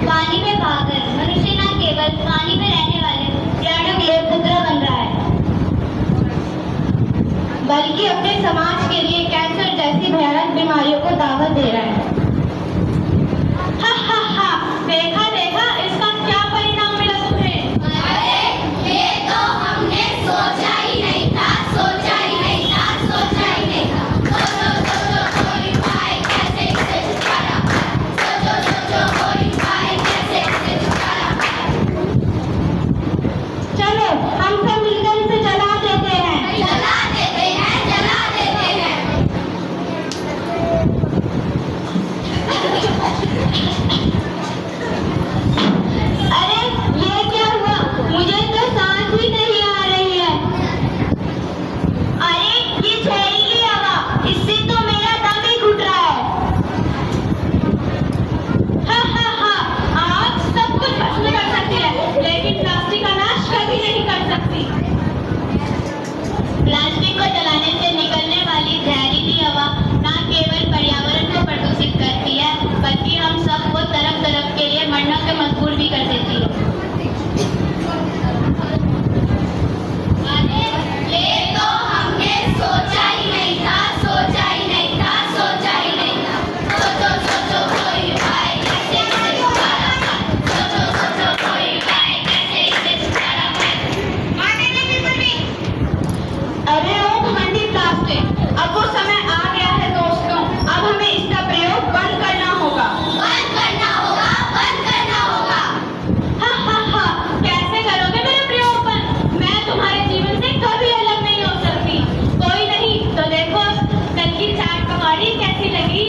पानी में भागकर मनुष्य न केवल पानी में रहने वाले प्राणियों के लिए खतरा बन रहा है, बल्कि अपने समाज के लिए कैंसर जैसी भयानक बीमारियों को दावत दे रहा है। हा हा हा, देखा देखा इसका क्या परिणाम मिला तुम्हें? अरे ये तो हमने सोचा ही नहीं था, सोचा ही नहीं था, सोचा ही नहीं था। सोचो कोई उपाय कैसे इससे छुटकारा पाए। सोचो कोई उपाय कैसे इससे छुटकारा पाए। चलो हम सब मिलकर इसे जला देते हैं। जला देते हैं, जला देते हैं। अरे ये क्या हुआ? मुझे तो सांस भी नहीं आ रही है। अरे ये जहरीली हवा, इससे तो मेरा दम ही घुट रहा है। हा हा हा, आग सब कुछ भस्म कर सकती है, लेकिन प्लास्टिक का नाश कभी नहीं कर सकती। प्लास्टिक को जलाने से निकलने वाली जहरीली हवा न केवल पर्यावरण को प्रदूषित करती है, बल्कि हम सबको तरफ तरफ के लिए मरने पे मजबूर भी कर देती है। अरे ये तो हमने सोचा ही नहीं था, सोचा ही नहीं था, सोचा ही नहीं था। सोचो कोई उपाय कैसे इससे छुटकारा पाए। सोचो कोई उपाय कैसे इससे छुटकारा पाए। अरे ओ घमंडी प्लास्टिक, अब वो समय आ गया है दोस्तों, अब हमें इसका प्रयोग बंद करना होगा। बंद करना होगा, बंद करना होगा। हा हा हा, कैसे करोगे मेरा प्रयोग बंद? मैं तुम्हारे जीवन से कभी अलग नहीं हो सकती। कोई नहीं तो देखो कल की चाट पकौड़ी कैसी लगी।